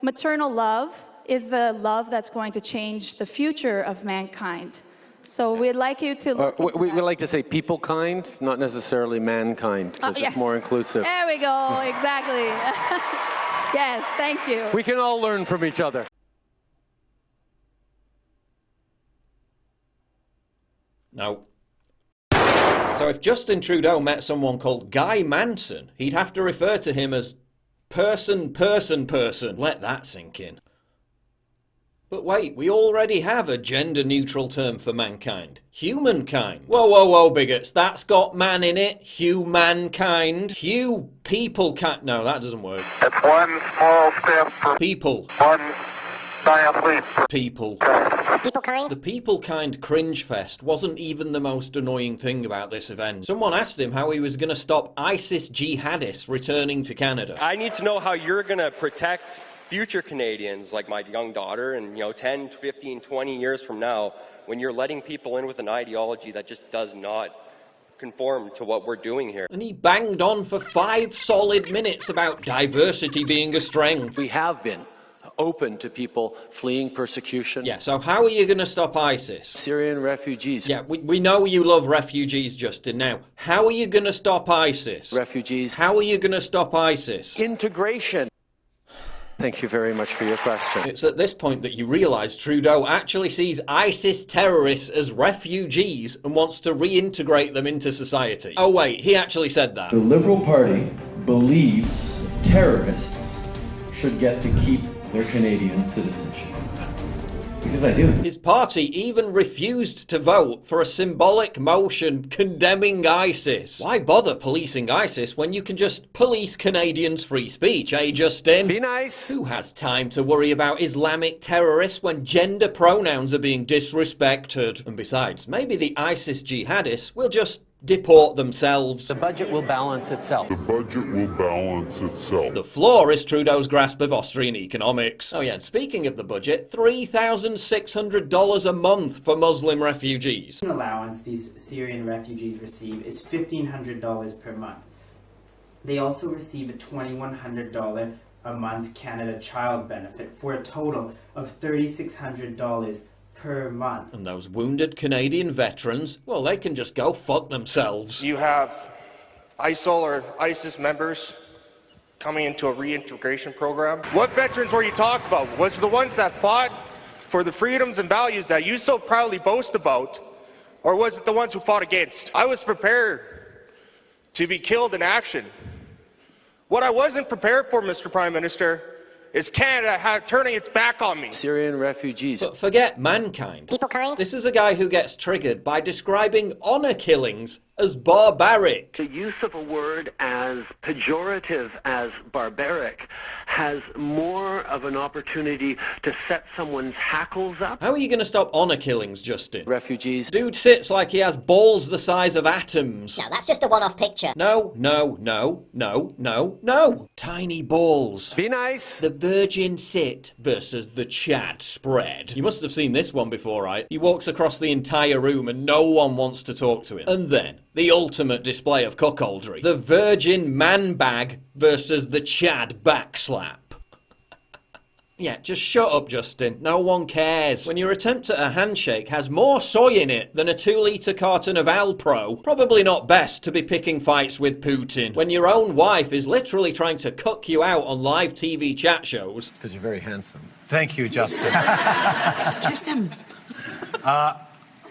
Maternal love is the love that's going to change the future of mankind. So we'd like you to look into we that. like to say people kind, not necessarily mankind, because it's more inclusive. There we go, exactly. Yes, thank you. We can all learn from each other. No. So if Justin Trudeau met someone called Guy Manson, he'd have to refer to him as person. Let that sink in. But wait, we already have a gender-neutral term for mankind. Humankind. Whoa, bigots. That's got man in it. Humankind. People can't... No, that doesn't work. It's one small step for People. one giant leap for People. People kind? The people kind cringe fest wasn't even the most annoying thing about this event. Someone asked him how he was going to stop ISIS jihadists returning to Canada. I need to know how you're going to protect future Canadians, like my young daughter, and 10, 15, 20 years from now, when you're letting people in with an ideology that just does not conform to what we're doing here. And he banged on for 5 solid minutes about diversity being a strength. We have been open to people fleeing persecution. Yeah, so how are you going to stop ISIS? Syrian refugees. Yeah, we know you love refugees, Justin. Now, how are you going to stop ISIS? Refugees. How are you going to stop ISIS? Integration. Thank you very much for your question. It's at this point that you realise Trudeau actually sees ISIS terrorists as refugees and wants to reintegrate them into society. Oh wait, he actually said that. The Liberal Party believes terrorists should get to keep their Canadian citizenship. Because I do. His party even refused to vote for a symbolic motion condemning ISIS. Why bother policing ISIS when you can just police Canadians' free speech, eh, Justin? Be nice. Who has time to worry about Islamic terrorists when gender pronouns are being disrespected? And besides, maybe the ISIS jihadists will just deport themselves. The budget will balance itself. the budget will balance itself. The floor is Trudeau's grasp of Austrian economics. Oh yeah, and speaking of the budget, $3,600 a month for Muslim refugees. The allowance these Syrian refugees receive is $1,500 per month. They also receive a $2,100 a month Canada Child benefit for a total of $3,600 per month. And those wounded Canadian veterans, well, they can just go fuck themselves. You have ISIL or ISIS members coming into a reintegration program. What veterans were you talking about? Was it the ones that fought for the freedoms and values that you so proudly boast about? Or was it the ones who fought against? I was prepared to be killed in action. What I wasn't prepared for, Mr. Prime Minister, is Canada turning its back on me. Syrian refugees. But forget mankind. People kind? This is a guy who gets triggered by describing honour killings as barbaric. The use of a word as pejorative as barbaric has more of an opportunity to set someone's hackles up. How are you going to stop honour killings, Justin? Refugees. Dude sits like he has balls the size of atoms. No, that's just a one-off picture. No. Tiny balls. Be nice. The Virgin sit versus the Chad spread. You must have seen this one before, right? He walks across the entire room and no one wants to talk to him. And then, the ultimate display of cuckoldry. The Virgin man bag versus the Chad backslap. Yeah, just shut up, Justin. No one cares. When your attempt at a handshake has more soy in it than a 2-litre carton of Alpro, probably not best to be picking fights with Putin. When your own wife is literally trying to cuck you out on live TV chat shows. Because you're very handsome. Thank you, Justin. Kiss him.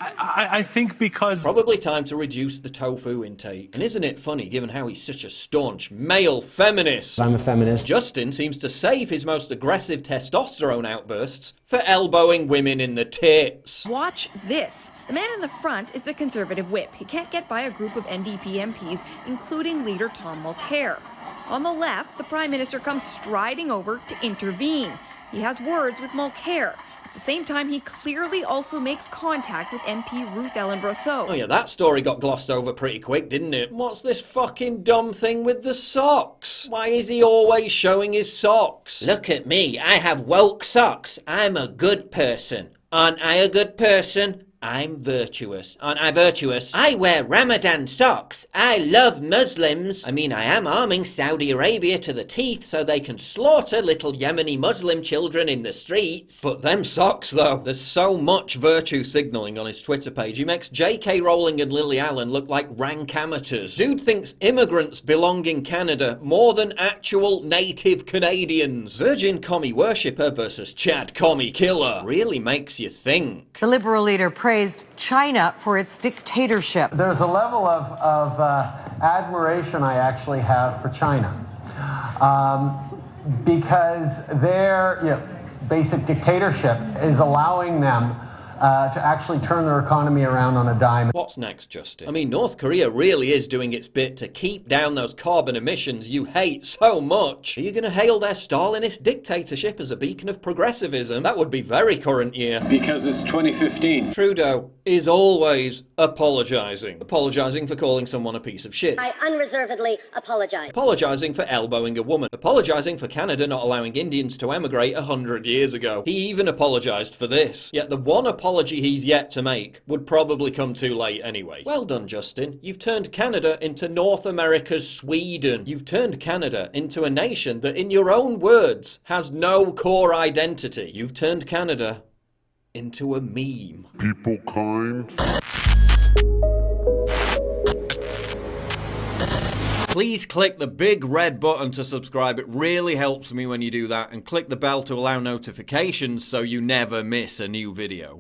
I think because... Probably time to reduce the tofu intake. And isn't it funny, given how he's such a staunch male feminist? I'm a feminist. Justin seems to save his most aggressive testosterone outbursts for elbowing women in the tits. Watch this. The man in the front is the Conservative whip. He can't get by a group of NDP MPs, including leader Tom Mulcair. On the left, the Prime Minister comes striding over to intervene. He has words with Mulcair. At the same time, he clearly also makes contact with MP Ruth Ellen Brosseau. Oh yeah, that story got glossed over pretty quick, didn't it? What's this fucking dumb thing with the socks? Why is he always showing his socks? Look at me, I have woke socks. I'm a good person. Aren't I a good person? I'm virtuous. Aren't I virtuous? I wear Ramadan socks. I love Muslims. I mean, I am arming Saudi Arabia to the teeth so they can slaughter little Yemeni Muslim children in the streets. But them socks, though. There's so much virtue signalling on his Twitter page. He makes J.K. Rowling and Lily Allen look like rank amateurs. Dude thinks immigrants belong in Canada more than actual native Canadians. Virgin commie worshipper versus Chad commie killer. Really makes you think. The Liberal leader praised China for its dictatorship. There's a level of admiration I actually have for China because their basic dictatorship is allowing them to actually turn their economy around on a dime. What's next, Justin? I mean, North Korea really is doing its bit to keep down those carbon emissions you hate so much. Are you going to hail their Stalinist dictatorship as a beacon of progressivism? That would be very current year. Because it's 2015. Trudeau is always apologising. Apologising for calling someone a piece of shit. I unreservedly apologize. Apologising for elbowing a woman. Apologising for Canada not allowing Indians to emigrate 100 years ago. He even apologised for this. Yet the one apology he's yet to make would probably come too late anyway. Well done, Justin. You've turned Canada into North America's Sweden. You've turned Canada into a nation that, in your own words, has no core identity. You've turned Canada into a meme. People kind. Please click the big red button to subscribe. It really helps me when you do that. And click the bell to allow notifications so you never miss a new video.